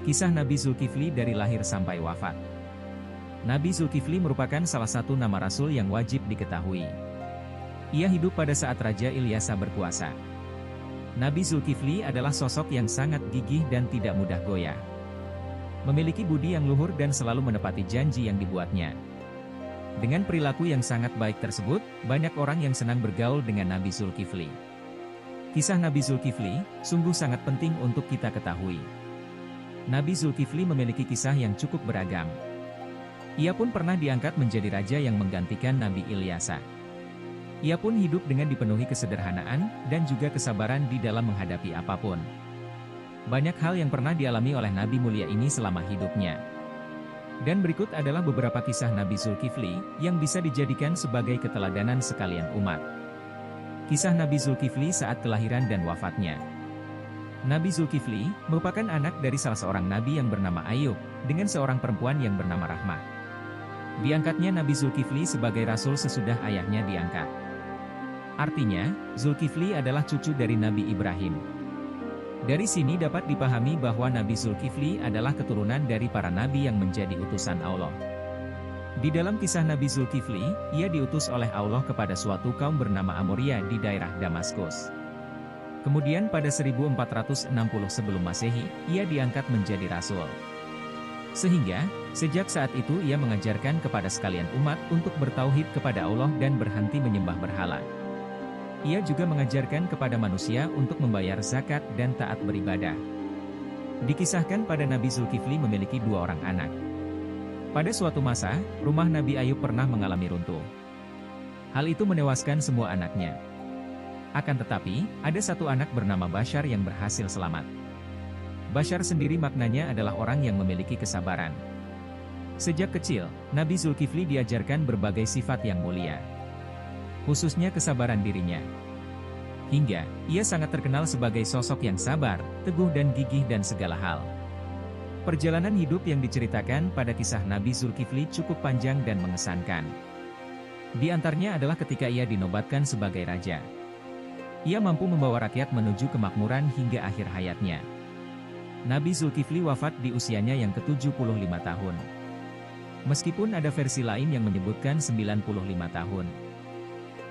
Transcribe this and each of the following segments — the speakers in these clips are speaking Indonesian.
Kisah Nabi Zulkifli dari lahir sampai wafat. Nabi Zulkifli merupakan salah satu nama rasul yang wajib diketahui. Ia hidup pada saat Raja Ilyasa berkuasa. Nabi Zulkifli adalah sosok yang sangat gigih dan tidak mudah goyah. Memiliki budi yang luhur dan selalu menepati janji yang dibuatnya. Dengan perilaku yang sangat baik tersebut, banyak orang yang senang bergaul dengan Nabi Zulkifli. Kisah Nabi Zulkifli sungguh sangat penting untuk kita ketahui. Nabi Zulkifli memiliki kisah yang cukup beragam. Ia pun pernah diangkat menjadi raja yang menggantikan Nabi Ilyasa. Ia pun hidup dengan dipenuhi kesederhanaan dan juga kesabaran di dalam menghadapi apapun. Banyak hal yang pernah dialami oleh Nabi mulia ini selama hidupnya. Dan berikut adalah beberapa kisah Nabi Zulkifli yang bisa dijadikan sebagai keteladanan sekalian umat. Kisah Nabi Zulkifli saat kelahiran dan wafatnya. Nabi Zulkifli merupakan anak dari salah seorang nabi yang bernama Ayub, dengan seorang perempuan yang bernama Rahmah. Diangkatnya Nabi Zulkifli sebagai rasul sesudah ayahnya diangkat. Artinya, Zulkifli adalah cucu dari Nabi Ibrahim. Dari sini dapat dipahami bahwa Nabi Zulkifli adalah keturunan dari para nabi yang menjadi utusan Allah. Di dalam kisah Nabi Zulkifli, ia diutus oleh Allah kepada suatu kaum bernama Amoria di daerah Damaskus. Kemudian pada 1460 sebelum Masehi, ia diangkat menjadi rasul. Sehingga, sejak saat itu ia mengajarkan kepada sekalian umat untuk bertauhid kepada Allah dan berhenti menyembah berhala. Ia juga mengajarkan kepada manusia untuk membayar zakat dan taat beribadah. Dikisahkan pada Nabi Zulkifli memiliki 2 orang anak. Pada suatu masa, rumah Nabi Ayub pernah mengalami runtuh. Hal itu menewaskan semua anaknya. Akan tetapi, ada satu anak bernama Bashar yang berhasil selamat. Bashar sendiri maknanya adalah orang yang memiliki kesabaran. Sejak kecil, Nabi Zulkifli diajarkan berbagai sifat yang mulia. Khususnya kesabaran dirinya. Hingga, ia sangat terkenal sebagai sosok yang sabar, teguh dan gigih dan segala hal. Perjalanan hidup yang diceritakan pada kisah Nabi Zulkifli cukup panjang dan mengesankan. Di antaranya adalah ketika ia dinobatkan sebagai raja. Ia mampu membawa rakyat menuju kemakmuran hingga akhir hayatnya. Nabi Zulkifli wafat di usianya yang ke-75 tahun. Meskipun ada versi lain yang menyebutkan 95 tahun.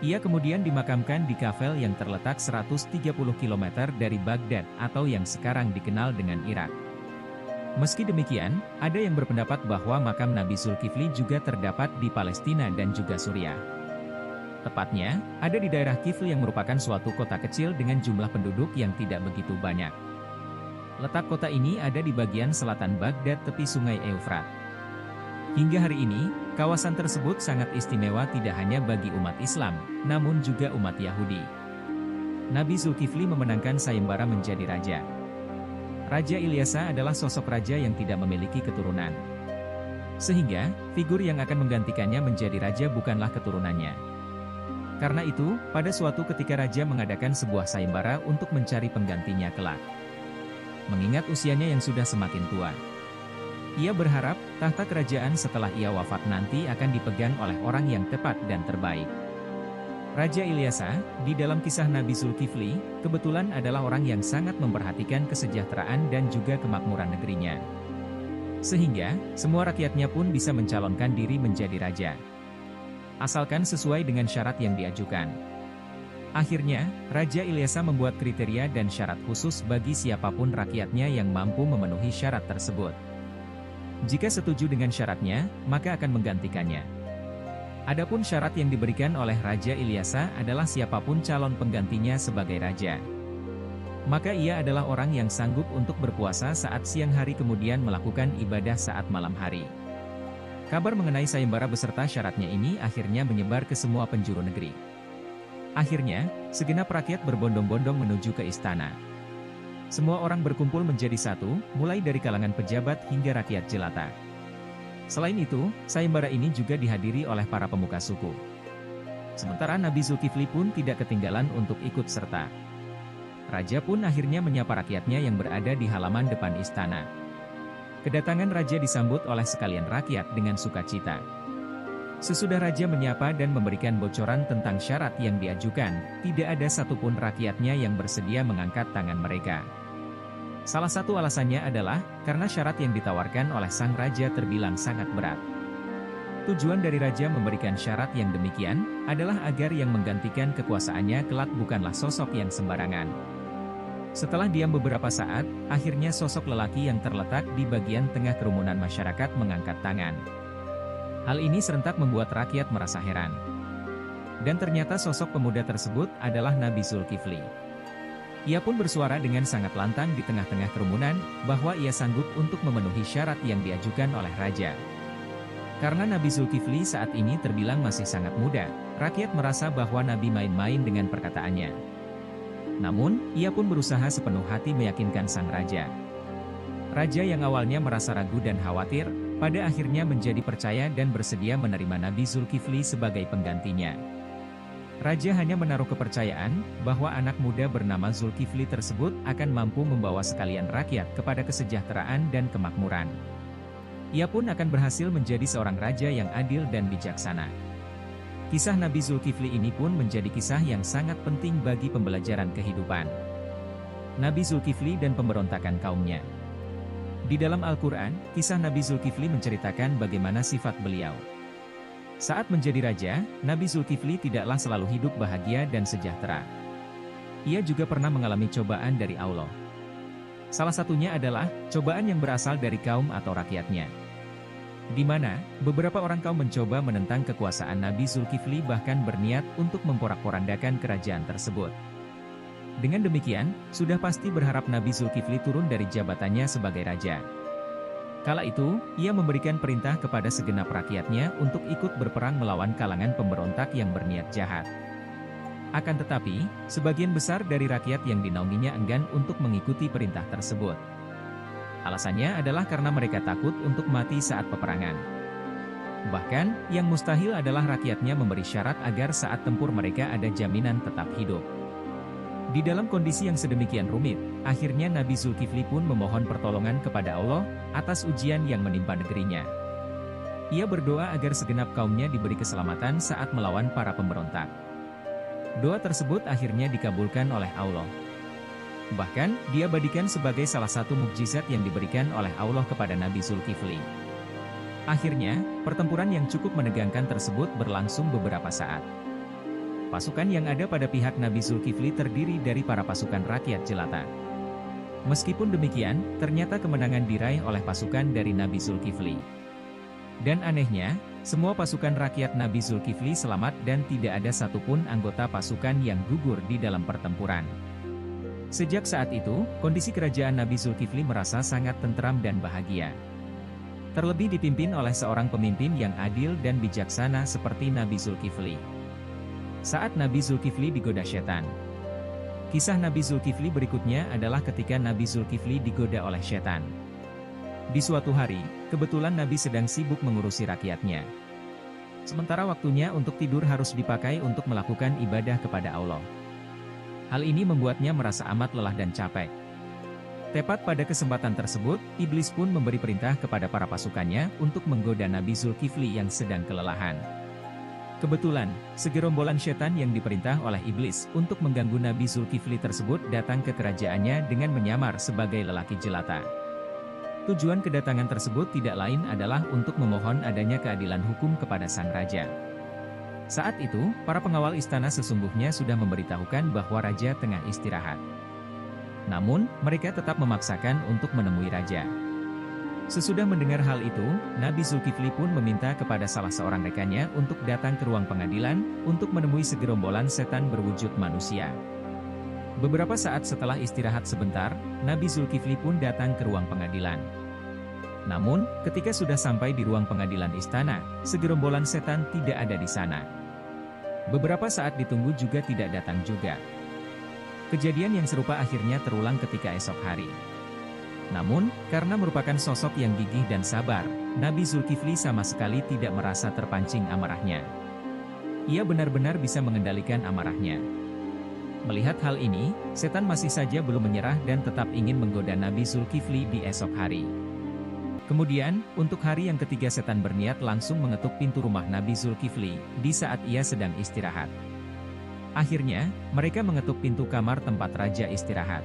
Ia kemudian dimakamkan di Kafel yang terletak 130 km dari Baghdad atau yang sekarang dikenal dengan Irak. Meski demikian, ada yang berpendapat bahwa makam Nabi Zulkifli juga terdapat di Palestina dan juga Suriah. Tepatnya, ada di daerah Kifl yang merupakan suatu kota kecil dengan jumlah penduduk yang tidak begitu banyak. Letak kota ini ada di bagian selatan Baghdad tepi sungai Eufrat. Hingga hari ini, kawasan tersebut sangat istimewa tidak hanya bagi umat Islam, namun juga umat Yahudi. Nabi Zulkifli memenangkan sayembara menjadi raja. Raja Ilyasa adalah sosok raja yang tidak memiliki keturunan. Sehingga, figur yang akan menggantikannya menjadi raja bukanlah keturunannya. Karena itu, pada suatu ketika raja mengadakan sebuah sayembara untuk mencari penggantinya kelak. Mengingat usianya yang sudah semakin tua. Ia berharap, tahta kerajaan setelah ia wafat nanti akan dipegang oleh orang yang tepat dan terbaik. Raja Ilyasa, di dalam kisah Nabi Zulkifli, kebetulan adalah orang yang sangat memperhatikan kesejahteraan dan juga kemakmuran negerinya. Sehingga, semua rakyatnya pun bisa mencalonkan diri menjadi raja. Asalkan sesuai dengan syarat yang diajukan. Akhirnya, Raja Ilyasa membuat kriteria dan syarat khusus bagi siapapun rakyatnya yang mampu memenuhi syarat tersebut. Jika setuju dengan syaratnya, maka akan menggantikannya. Adapun syarat yang diberikan oleh Raja Ilyasa adalah siapapun calon penggantinya sebagai raja. Maka ia adalah orang yang sanggup untuk berpuasa saat siang hari kemudian melakukan ibadah saat malam hari. Kabar mengenai sayembara beserta syaratnya ini akhirnya menyebar ke semua penjuru negeri. Akhirnya, segenap rakyat berbondong-bondong menuju ke istana. Semua orang berkumpul menjadi satu, mulai dari kalangan pejabat hingga rakyat jelata. Selain itu, sayembara ini juga dihadiri oleh para pemuka suku. Sementara Nabi Zulkifli pun tidak ketinggalan untuk ikut serta. Raja pun akhirnya menyapa rakyatnya yang berada di halaman depan istana. Kedatangan raja disambut oleh sekalian rakyat dengan sukacita. Sesudah raja menyapa dan memberikan bocoran tentang syarat yang diajukan, tidak ada satupun rakyatnya yang bersedia mengangkat tangan mereka. Salah satu alasannya adalah karena syarat yang ditawarkan oleh sang raja terbilang sangat berat. Tujuan dari raja memberikan syarat yang demikian adalah agar yang menggantikan kekuasaannya kelak bukanlah sosok yang sembarangan. Setelah diam beberapa saat, akhirnya sosok lelaki yang terletak di bagian tengah kerumunan masyarakat mengangkat tangan. Hal ini serentak membuat rakyat merasa heran. Dan ternyata sosok pemuda tersebut adalah Nabi Zulkifli. Ia pun bersuara dengan sangat lantang di tengah-tengah kerumunan, bahwa ia sanggup untuk memenuhi syarat yang diajukan oleh raja. Karena Nabi Zulkifli saat ini terbilang masih sangat muda, rakyat merasa bahwa Nabi main-main dengan perkataannya. Namun, ia pun berusaha sepenuh hati meyakinkan sang raja. Raja yang awalnya merasa ragu dan khawatir, pada akhirnya menjadi percaya dan bersedia menerima Nabi Zulkifli sebagai penggantinya. Raja hanya menaruh kepercayaan bahwa anak muda bernama Zulkifli tersebut akan mampu membawa sekalian rakyat kepada kesejahteraan dan kemakmuran. Ia pun akan berhasil menjadi seorang raja yang adil dan bijaksana. Kisah Nabi Zulkifli ini pun menjadi kisah yang sangat penting bagi pembelajaran kehidupan. Nabi Zulkifli dan pemberontakan kaumnya. Di dalam Al-Quran, kisah Nabi Zulkifli menceritakan bagaimana sifat beliau. Saat menjadi raja, Nabi Zulkifli tidaklah selalu hidup bahagia dan sejahtera. Ia juga pernah mengalami cobaan dari Allah. Salah satunya adalah cobaan yang berasal dari kaum atau rakyatnya. Di mana, beberapa orang kaum mencoba menentang kekuasaan Nabi Zulkifli bahkan berniat untuk memporak-porandakan kerajaan tersebut. Dengan demikian, sudah pasti berharap Nabi Zulkifli turun dari jabatannya sebagai raja. Kala itu, ia memberikan perintah kepada segenap rakyatnya untuk ikut berperang melawan kalangan pemberontak yang berniat jahat. Akan tetapi, sebagian besar dari rakyat yang dinaunginya enggan untuk mengikuti perintah tersebut. Alasannya adalah karena mereka takut untuk mati saat peperangan. Bahkan, yang mustahil adalah rakyatnya memberi syarat agar saat tempur mereka ada jaminan tetap hidup. Di dalam kondisi yang sedemikian rumit, akhirnya Nabi Zulkifli pun memohon pertolongan kepada Allah atas ujian yang menimpa negerinya. Ia berdoa agar segenap kaumnya diberi keselamatan saat melawan para pemberontak. Doa tersebut akhirnya dikabulkan oleh Allah. Bahkan, diabadikan sebagai salah satu mukjizat yang diberikan oleh Allah kepada Nabi Zulkifli. Akhirnya, pertempuran yang cukup menegangkan tersebut berlangsung beberapa saat. Pasukan yang ada pada pihak Nabi Zulkifli terdiri dari para pasukan rakyat jelata. Meskipun demikian, ternyata kemenangan diraih oleh pasukan dari Nabi Zulkifli. Dan anehnya, semua pasukan rakyat Nabi Zulkifli selamat dan tidak ada satupun anggota pasukan yang gugur di dalam pertempuran. Sejak saat itu, kondisi kerajaan Nabi Zulkifli merasa sangat tentram dan bahagia. Terlebih dipimpin oleh seorang pemimpin yang adil dan bijaksana seperti Nabi Zulkifli. Saat Nabi Zulkifli digoda setan. Kisah Nabi Zulkifli berikutnya adalah ketika Nabi Zulkifli digoda oleh setan. Di suatu hari, kebetulan Nabi sedang sibuk mengurusi rakyatnya. Sementara waktunya untuk tidur harus dipakai untuk melakukan ibadah kepada Allah. Hal ini membuatnya merasa amat lelah dan capek. Tepat pada kesempatan tersebut, iblis pun memberi perintah kepada para pasukannya untuk menggoda Nabi Zulkifli yang sedang kelelahan. Kebetulan, segerombolan setan yang diperintah oleh iblis untuk mengganggu Nabi Zulkifli tersebut datang ke kerajaannya dengan menyamar sebagai lelaki jelata. Tujuan kedatangan tersebut tidak lain adalah untuk memohon adanya keadilan hukum kepada sang raja. Saat itu, para pengawal istana sesungguhnya sudah memberitahukan bahwa raja tengah istirahat. Namun, mereka tetap memaksakan untuk menemui raja. Sesudah mendengar hal itu, Nabi Zulkifli pun meminta kepada salah seorang rekannya untuk datang ke ruang pengadilan, untuk menemui segerombolan setan berwujud manusia. Beberapa saat setelah istirahat sebentar, Nabi Zulkifli pun datang ke ruang pengadilan. Namun, ketika sudah sampai di ruang pengadilan istana, segerombolan setan tidak ada di sana. Beberapa saat ditunggu juga tidak datang juga. Kejadian yang serupa akhirnya terulang ketika esok hari. Namun, karena merupakan sosok yang gigih dan sabar, Nabi Zulkifli sama sekali tidak merasa terpancing amarahnya. Ia benar-benar bisa mengendalikan amarahnya. Melihat hal ini, setan masih saja belum menyerah dan tetap ingin menggoda Nabi Zulkifli di esok hari. Kemudian, untuk hari yang ketiga setan berniat langsung mengetuk pintu rumah Nabi Zulkifli, di saat ia sedang istirahat. Akhirnya, mereka mengetuk pintu kamar tempat raja istirahat.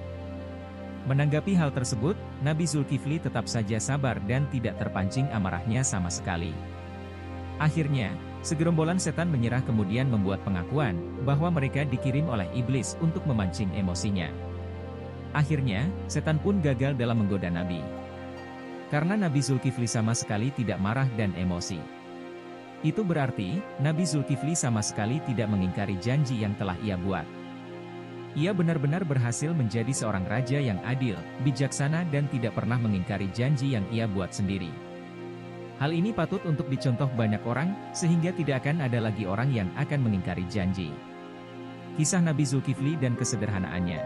Menanggapi hal tersebut, Nabi Zulkifli tetap saja sabar dan tidak terpancing amarahnya sama sekali. Akhirnya, segerombolan setan menyerah kemudian membuat pengakuan bahwa mereka dikirim oleh iblis untuk memancing emosinya. Akhirnya, setan pun gagal dalam menggoda Nabi. Karena Nabi Zulkifli sama sekali tidak marah dan emosi. Itu berarti, Nabi Zulkifli sama sekali tidak mengingkari janji yang telah ia buat. Ia benar-benar berhasil menjadi seorang raja yang adil, bijaksana dan tidak pernah mengingkari janji yang ia buat sendiri. Hal ini patut untuk dicontoh banyak orang, sehingga tidak akan ada lagi orang yang akan mengingkari janji. Kisah Nabi Zulkifli dan kesederhanaannya.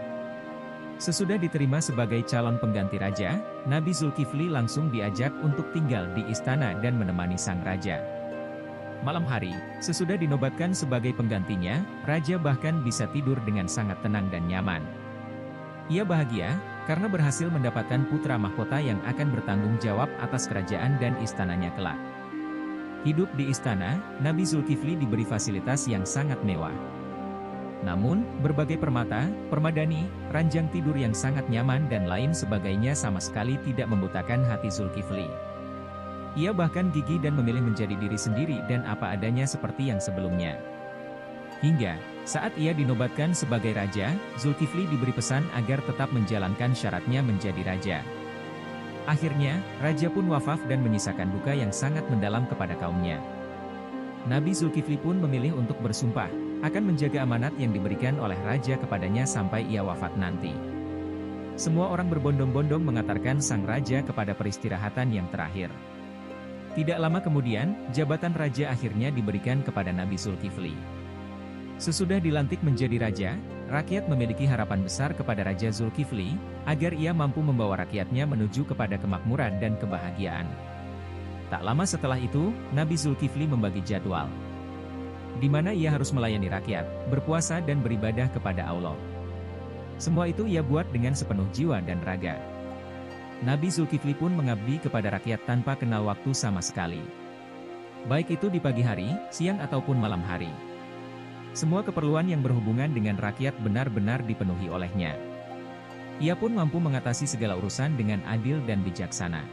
Sesudah diterima sebagai calon pengganti raja, Nabi Zulkifli langsung diajak untuk tinggal di istana dan menemani sang raja. Malam hari, sesudah dinobatkan sebagai penggantinya, raja bahkan bisa tidur dengan sangat tenang dan nyaman. Ia bahagia, karena berhasil mendapatkan putra mahkota yang akan bertanggung jawab atas kerajaan dan istananya kelak. Hidup di istana, Nabi Zulkifli diberi fasilitas yang sangat mewah. Namun, berbagai permata, permadani, ranjang tidur yang sangat nyaman dan lain sebagainya sama sekali tidak membutakan hati Zulkifli. Ia bahkan gigih dan memilih menjadi diri sendiri dan apa adanya seperti yang sebelumnya. Hingga, saat ia dinobatkan sebagai raja, Zulkifli diberi pesan agar tetap menjalankan syaratnya menjadi raja. Akhirnya, raja pun wafat dan menyisakan duka yang sangat mendalam kepada kaumnya. Nabi Zulkifli pun memilih untuk bersumpah, akan menjaga amanat yang diberikan oleh raja kepadanya sampai ia wafat nanti. Semua orang berbondong-bondong mengantarkan sang raja kepada peristirahatan yang terakhir. Tidak lama kemudian, jabatan raja akhirnya diberikan kepada Nabi Zulkifli. Sesudah dilantik menjadi raja, rakyat memiliki harapan besar kepada Raja Zulkifli, agar ia mampu membawa rakyatnya menuju kepada kemakmuran dan kebahagiaan. Tak lama setelah itu, Nabi Zulkifli membagi jadwal, di mana ia harus melayani rakyat, berpuasa dan beribadah kepada Allah. Semua itu ia buat dengan sepenuh jiwa dan raga. Nabi Zulkifli pun mengabdi kepada rakyat tanpa kenal waktu sama sekali. Baik itu di pagi hari, siang ataupun malam hari. Semua keperluan yang berhubungan dengan rakyat benar-benar dipenuhi olehnya. Ia pun mampu mengatasi segala urusan dengan adil dan bijaksana.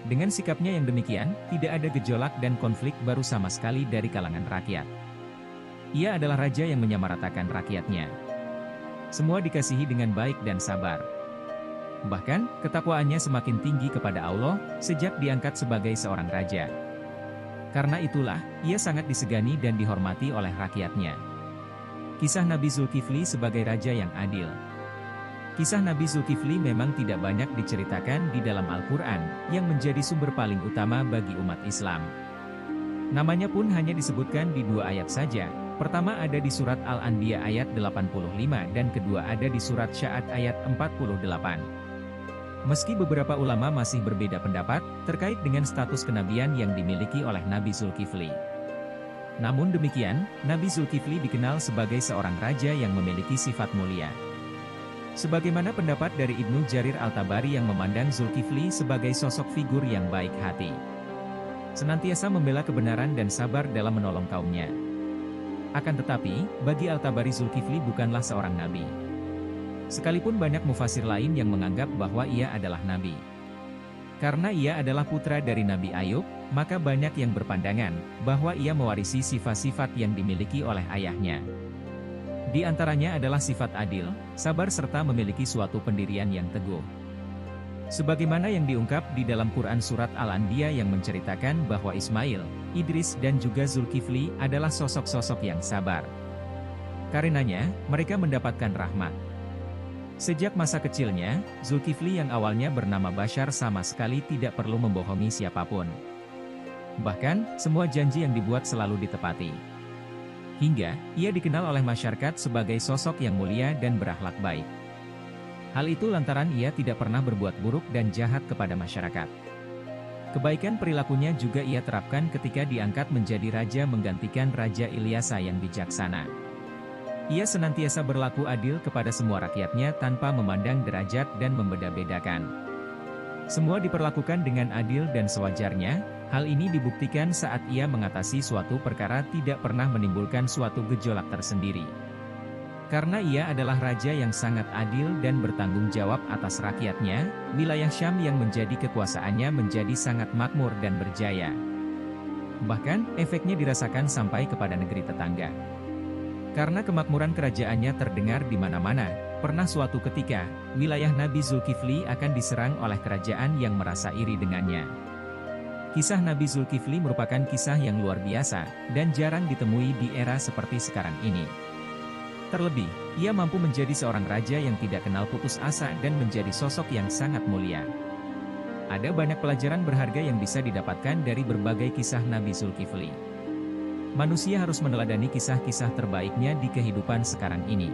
Dengan sikapnya yang demikian, tidak ada gejolak dan konflik baru sama sekali dari kalangan rakyat. Ia adalah raja yang menyamaratakan rakyatnya. Semua dikasihi dengan baik dan sabar. Bahkan, ketakwaannya semakin tinggi kepada Allah, sejak diangkat sebagai seorang raja. Karena itulah, ia sangat disegani dan dihormati oleh rakyatnya. Kisah Nabi Zulkifli sebagai raja yang adil. Kisah Nabi Zulkifli memang tidak banyak diceritakan di dalam Al-Quran, yang menjadi sumber paling utama bagi umat Islam. Namanya pun hanya disebutkan di 2 ayat saja. Pertama ada di surat Al-Anbiya ayat 85 dan kedua ada di surat Sya'ad ayat 48. Meski beberapa ulama masih berbeda pendapat terkait dengan status kenabian yang dimiliki oleh Nabi Zulkifli. Namun demikian, Nabi Zulkifli dikenal sebagai seorang raja yang memiliki sifat mulia. Sebagaimana pendapat dari Ibnu Jarir Al-Tabari yang memandang Zulkifli sebagai sosok figur yang baik hati. Senantiasa membela kebenaran dan sabar dalam menolong kaumnya. Akan tetapi, bagi Al-Tabari Zulkifli bukanlah seorang nabi. Sekalipun banyak mufasir lain yang menganggap bahwa ia adalah nabi. Karena ia adalah putra dari Nabi Ayub, maka banyak yang berpandangan bahwa ia mewarisi sifat-sifat yang dimiliki oleh ayahnya. Di antaranya adalah sifat adil, sabar serta memiliki suatu pendirian yang teguh. Sebagaimana yang diungkap di dalam Quran Surat Al-Anbiya yang menceritakan bahwa Ismail, Idris dan juga Zulkifli adalah sosok-sosok yang sabar. Karenanya, mereka mendapatkan rahmat. Sejak masa kecilnya, Zulkifli yang awalnya bernama Bashar sama sekali tidak perlu membohongi siapapun. Bahkan, semua janji yang dibuat selalu ditepati. Hingga, ia dikenal oleh masyarakat sebagai sosok yang mulia dan berakhlak baik. Hal itu lantaran ia tidak pernah berbuat buruk dan jahat kepada masyarakat. Kebaikan perilakunya juga ia terapkan ketika diangkat menjadi raja menggantikan Raja Ilyasa yang bijaksana. Ia senantiasa berlaku adil kepada semua rakyatnya tanpa memandang derajat dan membeda-bedakan. Semua diperlakukan dengan adil dan sewajarnya, hal ini dibuktikan saat ia mengatasi suatu perkara tidak pernah menimbulkan suatu gejolak tersendiri. Karena ia adalah raja yang sangat adil dan bertanggung jawab atas rakyatnya, wilayah Syam yang menjadi kekuasaannya menjadi sangat makmur dan berjaya. Bahkan, efeknya dirasakan sampai kepada negeri tetangga. Karena kemakmuran kerajaannya terdengar di mana-mana, pernah suatu ketika, wilayah Nabi Zulkifli akan diserang oleh kerajaan yang merasa iri dengannya. Kisah Nabi Zulkifli merupakan kisah yang luar biasa, dan jarang ditemui di era seperti sekarang ini. Terlebih, ia mampu menjadi seorang raja yang tidak kenal putus asa dan menjadi sosok yang sangat mulia. Ada banyak pelajaran berharga yang bisa didapatkan dari berbagai kisah Nabi Zulkifli. Manusia harus meneladani kisah-kisah terbaiknya di kehidupan sekarang ini.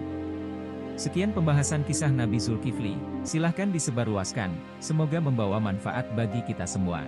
Sekian pembahasan kisah Nabi Zulkifli, silahkan disebarluaskan, semoga membawa manfaat bagi kita semua.